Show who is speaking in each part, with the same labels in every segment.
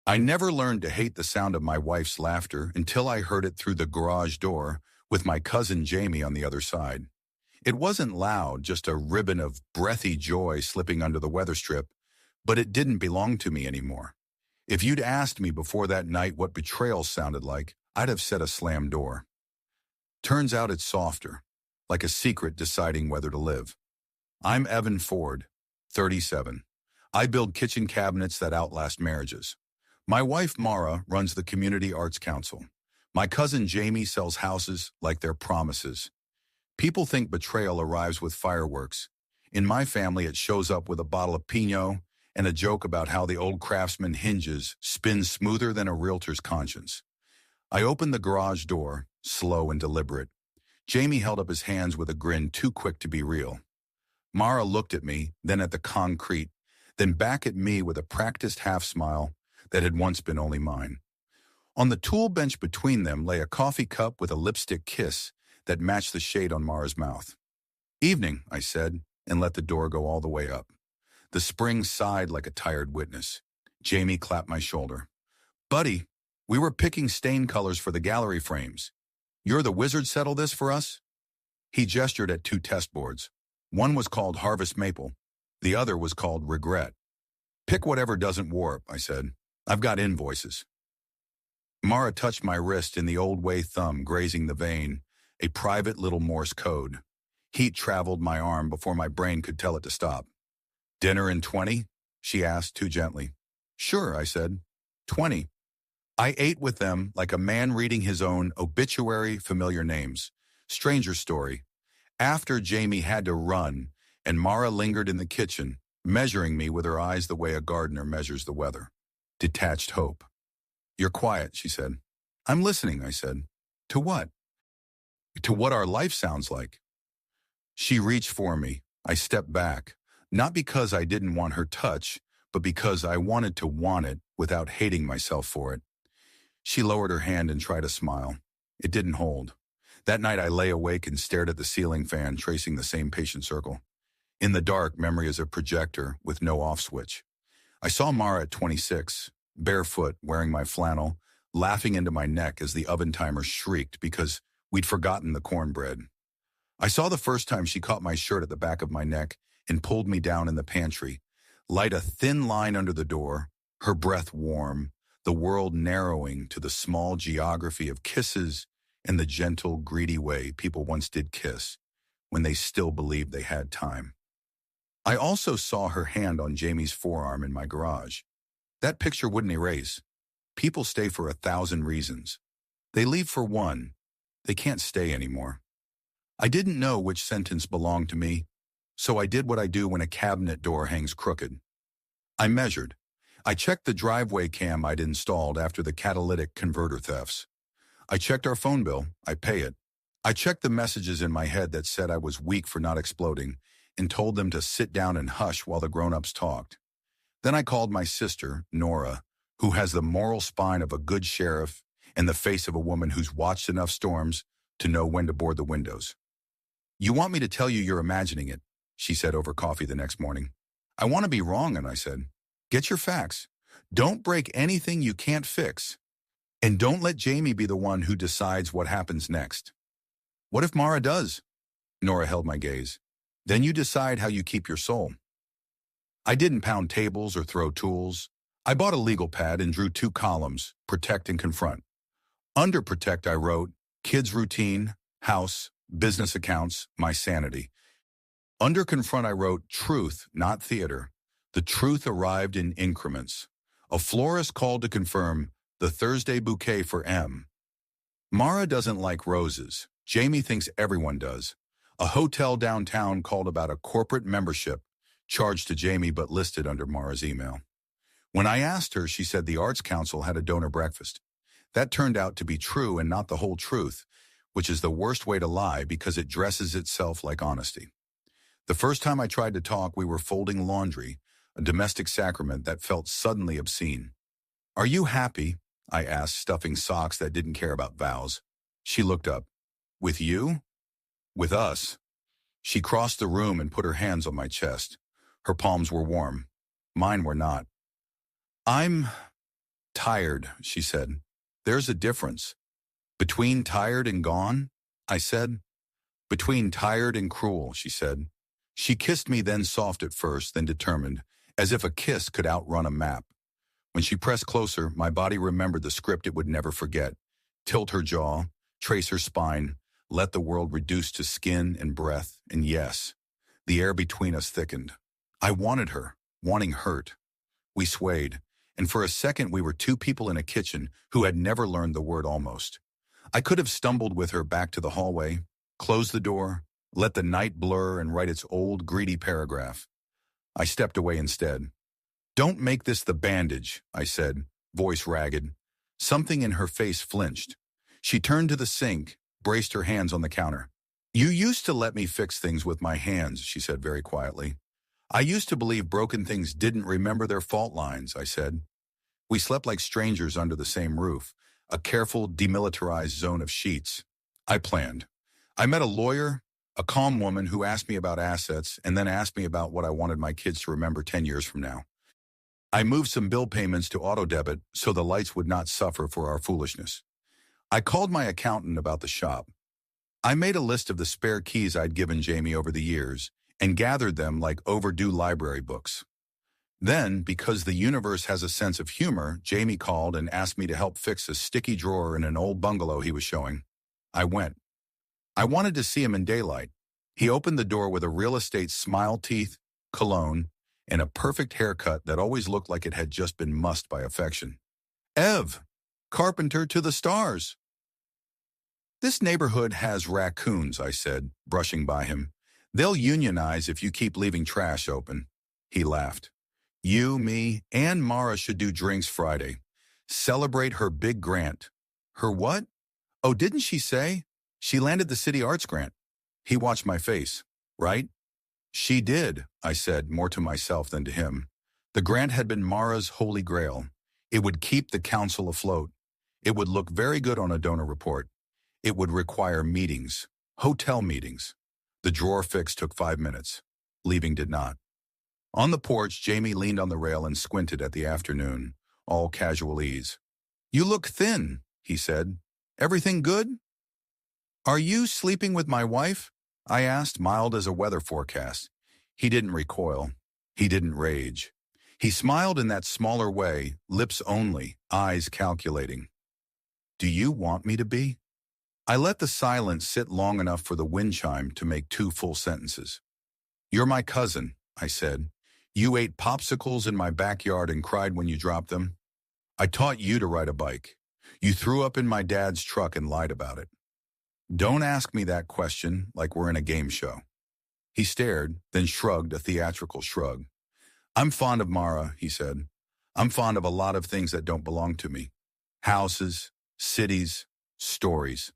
Speaker 1: I never learned to hate the sound of my wife's laughter until I heard it through the garage door with my cousin Jamie on the other side. It wasn't loud, just a ribbon of breathy joy slipping under the weather strip, but it didn't belong to me anymore. If you'd asked me before that night what betrayal sounded like, I'd have said a slammed door. Turns out it's softer, like a secret deciding whether to live. I'm Evan Ford, 37. I build kitchen cabinets that outlast marriages. My wife, Mara, runs the Community Arts Council. My cousin Jamie sells houses like they're promises. People think betrayal arrives with fireworks. In my family, it shows up with a bottle of Pinot and a joke about how the old Craftsman hinges spin smoother than a realtor's conscience. I opened the garage door, slow and deliberate. Jamie held up his hands with a grin too quick to be real. Mara looked at me, then at the concrete, then back at me with a practiced half-smile that had once been only mine. On the tool bench between them lay a coffee cup with a lipstick kiss that matched the shade on Mara's mouth. "Evening," I said, and let the door go all the way up. The spring sighed like a tired witness. Jamie clapped my shoulder. "Buddy, we were picking stain colors for the gallery frames. You're the wizard settle this for us?" He gestured at two test boards. One was called Harvest Maple. The other was called Regret. "Pick whatever doesn't warp," I said. "I've got invoices." Mara touched my wrist in the old way thumb grazing the vein, a private little Morse code. Heat traveled my arm before my brain could tell it to stop. "Dinner in 20?" she asked too gently. "Sure," I said. 20. I ate with them like a man reading his own obituary, familiar names. Stranger story. After Jamie had to run, and Mara lingered in the kitchen, measuring me with her eyes the way a gardener measures the weather. Detached hope. "You're quiet," she said. "I'm listening," I said. "To what?" "To what our life sounds like." She reached for me. I stepped back, not because I didn't want her touch, but because I wanted to want it without hating myself for it. She lowered her hand and tried a smile. It didn't hold. That night I lay awake and stared at the ceiling fan, tracing the same patient circle. In the dark, memory is a projector with no off switch. I saw Mara at 26, barefoot, wearing my flannel, laughing into my neck as the oven timer shrieked because we'd forgotten the cornbread. I saw the first time she caught my shirt at the back of my neck and pulled me down in the pantry, light a thin line under the door, her breath warm, the world narrowing to the small geography of kisses and the gentle, greedy way people once did kiss when they still believed they had time. I also saw her hand on Jamie's forearm in my garage. That picture wouldn't erase. People stay for 1,000 reasons. They leave for one. They can't stay anymore. I didn't know which sentence belonged to me, so I did what I do when a cabinet door hangs crooked. I measured. I checked the driveway cam I'd installed after the catalytic converter thefts. I checked our phone bill. I pay it. I checked the messages in my head that said I was weak for not exploding and told them to sit down and hush while the grown-ups talked. Then I called my sister, Nora, who has the moral spine of a good sheriff and the face of a woman who's watched enough storms to know when to board the windows. "You want me to tell you you're imagining it," she said over coffee the next morning. "I want to be wrong," and I said, "Get your facts. Don't break anything you can't fix. And don't let Jamie be the one who decides what happens next." "What if Mara does?" Nora held my gaze. "Then you decide how you keep your soul." I didn't pound tables or throw tools. I bought a legal pad and drew 2 columns, protect and confront. Under protect I wrote, kids routine, house, business accounts, my sanity. Under confront I wrote, truth, not theater. The truth arrived in increments. A florist called to confirm the Thursday bouquet for M. Mara doesn't like roses. Jamie thinks everyone does. A hotel downtown called about a corporate membership, charged to Jamie but listed under Mara's email. When I asked her, she said the Arts Council had a donor breakfast. That turned out to be true and not the whole truth, which is the worst way to lie because it dresses itself like honesty. The first time I tried to talk, we were folding laundry, a domestic sacrament that felt suddenly obscene. "Are you happy?" I asked, stuffing socks that didn't care about vows. She looked up. "With you?" "With us." She crossed the room and put her hands on my chest. Her palms were warm. Mine were not. "I'm Tired, she said. There's a difference. Between tired and gone? I said. Between tired and cruel, she said. She kissed me, then soft at first, then determined, as if a kiss could outrun a map. When she pressed closer, my body remembered the script it would never forget. Tilt her jaw, trace her spine, let the world reduce to skin and breath, and yes, the air between us thickened. I wanted her, wanting hurt. We swayed, and for a second we were two people in a kitchen who had never learned the word almost. I could have stumbled with her back to the hallway, closed the door, let the night blur and write its old, greedy paragraph. I stepped away instead. Don't make this the bandage, I said, voice ragged. Something in her face flinched. She turned to the sink, braced her hands on the counter. You used to let me fix things with my hands, she said very quietly. I used to believe broken things didn't remember their fault lines, I said. We slept like strangers under the same roof, a careful, demilitarized zone of sheets. I planned. I met a lawyer, a calm woman who asked me about assets and then asked me about what I wanted my kids to remember 10 years from now. I moved some bill payments to auto debit so the lights would not suffer for our foolishness. I called my accountant about the shop. I made a list of the spare keys I'd given Jamie over the years and gathered them like overdue library books. Then, because the universe has a sense of humor, Jamie called and asked me to help fix a sticky drawer in an old bungalow he was showing. I went. I wanted to see him in daylight. He opened the door with a real estate smile teeth, cologne, and a perfect haircut that always looked like it had just been mussed by affection. Ev, carpenter to the stars. This neighborhood has raccoons, I said, brushing by him. They'll unionize if you keep leaving trash open. He laughed. You, me, and Mara should do drinks Friday. Celebrate her big grant. Her what? Oh, didn't she say? She landed the city arts grant. He watched my face. Right? She did, I said, more to myself than to him. The grant had been Mara's holy grail. It would keep the council afloat. It would look very good on a donor report. It would require meetings, hotel meetings. The drawer fix took 5 minutes. Leaving did not. On the porch, Jamie leaned on the rail and squinted at the afternoon, all casual ease. You look thin, he said. Everything good? Are you sleeping with my wife? I asked, mild as a weather forecast. He didn't recoil. He didn't rage. He smiled in that smaller way, lips only, eyes calculating. Do you want me to be? I let the silence sit long enough for the wind chime to make 2 full sentences. You're my cousin, I said. You ate popsicles in my backyard and cried when you dropped them. I taught you to ride a bike. You threw up in my dad's truck and lied about it. Don't ask me that question like we're in a game show. He stared, then shrugged a theatrical shrug. I'm fond of Mara, he said. I'm fond of a lot of things that don't belong to me. Houses, cities, stories.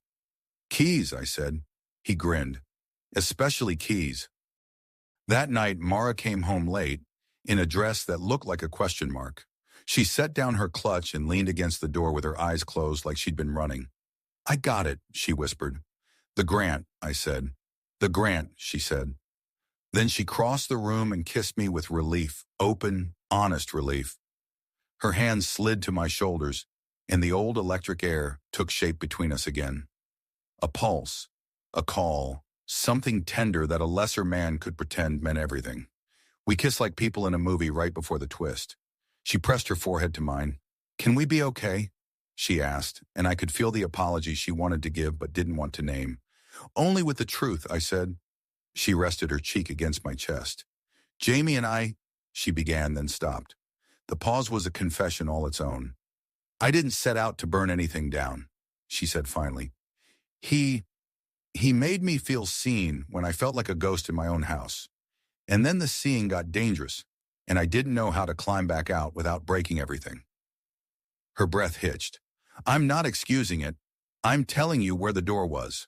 Speaker 1: Keys, I said. He grinned. Especially keys. That night, Mara came home late, in a dress that looked like a question mark. She set down her clutch and leaned against the door with her eyes closed like she'd been running. I got it, she whispered. The grant, I said. The grant, she said. Then she crossed the room and kissed me with relief, open, honest relief. Her hands slid to my shoulders, and the old electric air took shape between us again. A pulse, a call, something tender that a lesser man could pretend meant everything. We kissed like people in a movie right before the twist. She pressed her forehead to mine. Can we be okay? She asked, and I could feel the apology she wanted to give but didn't want to name. Only with the truth, I said. She rested her cheek against my chest. Jamie and I, she began, then stopped. The pause was a confession all its own. I didn't set out to burn anything down, she said finally. He made me feel seen when I felt like a ghost in my own house. And then the seeing got dangerous, and I didn't know how to climb back out without breaking everything. Her breath hitched. I'm not excusing it. I'm telling you where the door was.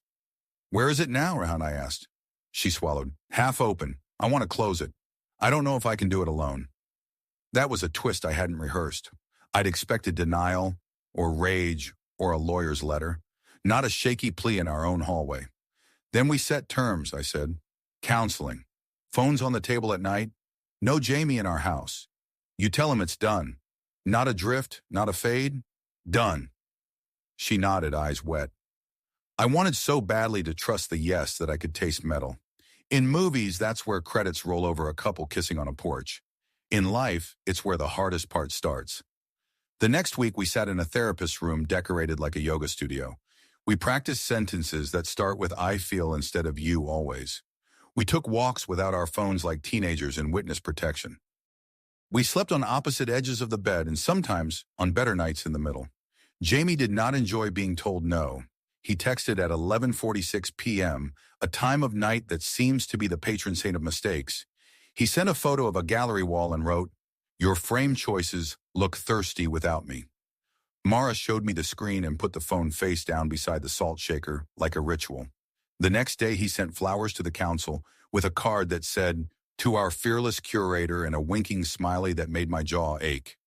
Speaker 1: Where is it now, Rehan? I asked. She swallowed. Half open. I want to close it. I don't know if I can do it alone. That was a twist I hadn't rehearsed. I'd expected denial, or rage, or a lawyer's letter, not a shaky plea in our own hallway. Then we set terms, I said. Counseling. Phones on the table at night. No Jamie in our house. You tell him it's done. Not a drift, not a fade? Done. She nodded, eyes wet. I wanted so badly to trust the yes that I could taste metal. In movies, that's where credits roll over a couple kissing on a porch. In life, it's where the hardest part starts. The next week, we sat in a therapist's room decorated like a yoga studio. We practiced sentences that start with I feel instead of you always. We took walks without our phones like teenagers in witness protection. We slept on opposite edges of the bed and sometimes, on better nights, in the middle. Jamie did not enjoy being told no. He texted at 11:46 p.m., a time of night that seems to be the patron saint of mistakes. He sent a photo of a gallery wall and wrote, "Your frame choices look thirsty without me." Mara showed me the screen and put the phone face down beside the salt shaker like a ritual. The next day he sent flowers to the council with a card that said, "To our fearless curator," and a winking smiley that made my jaw ache.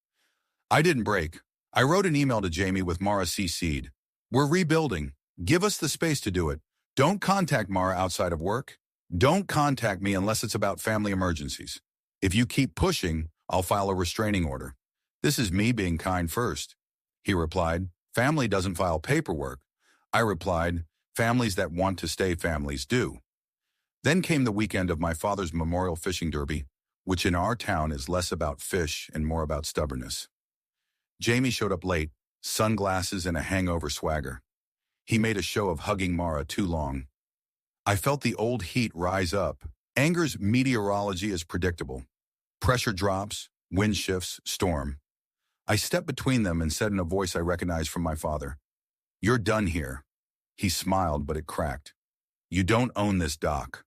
Speaker 1: I didn't break. I wrote an email to Jamie with Mara CC'd. "We're rebuilding. Give us the space to do it. Don't contact Mara outside of work. Don't contact me unless it's about family emergencies. If you keep pushing, I'll file a restraining order." "This is me being kind first." He replied, "Family doesn't file paperwork." I replied, "Families that want to stay families do." Then came the weekend of my father's memorial fishing derby, which in our town is less about fish and more about stubbornness. Jamie showed up late, sunglasses and a hangover swagger. He made a show of hugging Mara too long. I felt the old heat rise up. Anger's meteorology is predictable. Pressure drops, wind shifts, storm. I stepped between them and said in a voice I recognized from my father, "You're done here." He smiled, but it cracked. "You don't own this dock."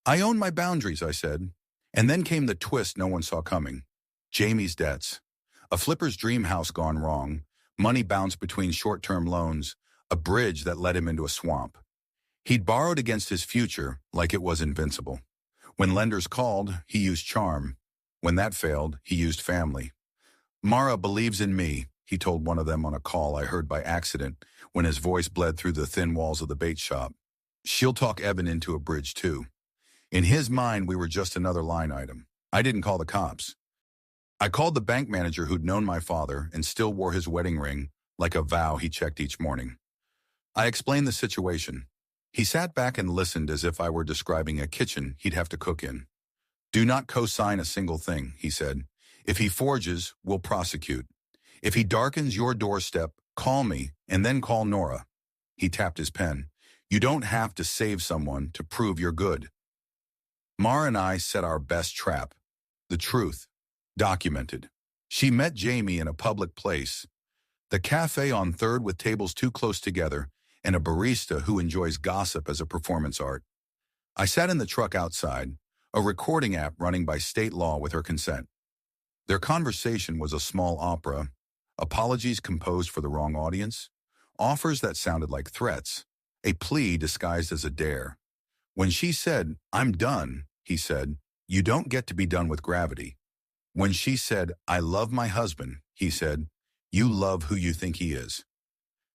Speaker 1: "I own my boundaries," I said. And then came the twist no one saw coming. Jamie's debts. A flipper's dream house gone wrong, money bounced between short-term loans, a bridge that led him into a swamp. He'd borrowed against his future like it was invincible. When lenders called, he used charm. When that failed, he used family. "Mara believes in me," he told one of them on a call I heard by accident when his voice bled through the thin walls of the bait shop. "She'll talk Evan into a bridge too." In his mind, we were just another line item. I didn't call the cops. I called the bank manager who'd known my father and still wore his wedding ring like a vow he checked each morning. I explained the situation. He sat back and listened as if I were describing a kitchen he'd have to cook in. "Do not co-sign a single thing," he said. "If he forges, we'll prosecute. If he darkens your doorstep, call me and then call Nora." He tapped his pen. "You don't have to save someone to prove you're good." Mara and I set our best trap. The truth. Documented. She met Jamie in a public place. The cafe on 3rd with tables too close together and a barista who enjoys gossip as a performance art. I sat in the truck outside, a recording app running by state law with her consent. Their conversation was a small opera, apologies composed for the wrong audience, offers that sounded like threats, a plea disguised as a dare. When she said, "I'm done," he said, "You don't get to be done with gravity." When she said, "I love my husband," he said, "You love who you think he is."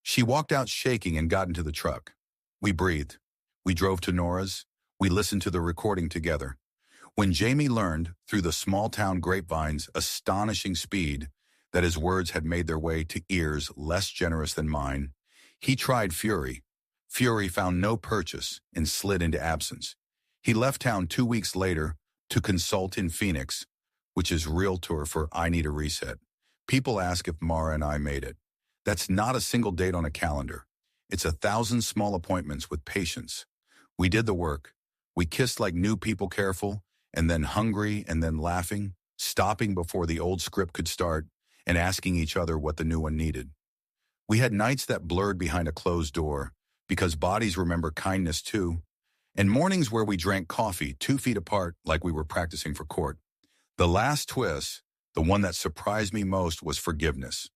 Speaker 1: She walked out shaking and got into the truck. We breathed. We drove to Nora's. We listened to the recording together. When Jamie learned, through the small-town grapevine's astonishing speed, that his words had made their way to ears less generous than mine, he tried fury. Fury found no purchase and slid into absence. He left town 2 weeks later to consult in Phoenix, which is realtor for I Need a Reset. People ask if Mara and I made it. That's not a single date on a calendar. It's 1,000 small appointments with patience. We did the work. We kissed like new people, careful, and then hungry, and then laughing, stopping before the old script could start, and asking each other what the new one needed. We had nights that blurred behind a closed door, because bodies remember kindness too, and mornings where we drank coffee 2 feet apart like we were practicing for court. The last twist, the one that surprised me most, was forgiveness.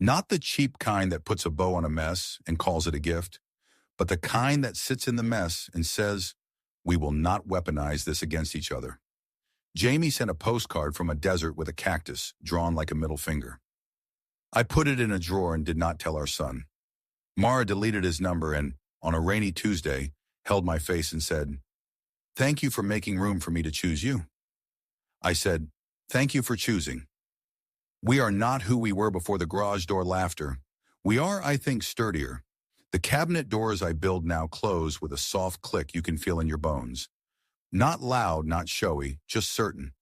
Speaker 1: Not the cheap kind that puts a bow on a mess and calls it a gift, but the kind that sits in the mess and says, "We will not weaponize this against each other." Jamie sent a postcard from a desert with a cactus drawn like a middle finger. I put it in a drawer and did not tell our son. Mara deleted his number and, on a rainy Tuesday, held my face and said, "Thank you for making room for me to choose you." I said, "Thank you for choosing." We are not who we were before the garage door laughter. We are, I think, sturdier. The cabinet doors I build now close with a soft click you can feel in your bones. Not loud, not showy, just certain.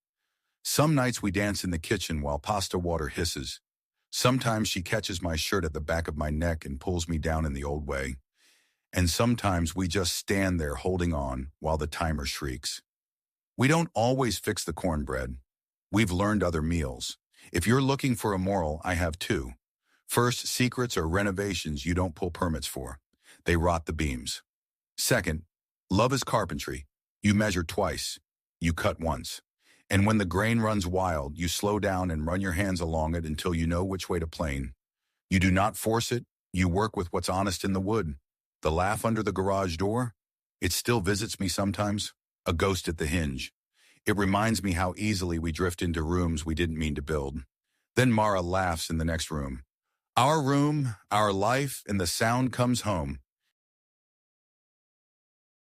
Speaker 1: Some nights we dance in the kitchen while pasta water hisses. Sometimes she catches my shirt at the back of my neck and pulls me down in the old way. And sometimes we just stand there holding on while the timer shrieks. We don't always fix the cornbread. We've learned other meals. If you're looking for a moral, I have two. First, secrets are renovations you don't pull permits for. They rot the beams. Second, love is carpentry. You measure twice. You cut once. And when the grain runs wild, you slow down and run your hands along it until you know which way to plane. You do not force it. You work with what's honest in the wood. The laugh under the garage door? It still visits me sometimes. A ghost at the hinge. It reminds me how easily we drift into rooms we didn't mean to build. Then Mara laughs in the next room. Our room, our life, and the sound comes home.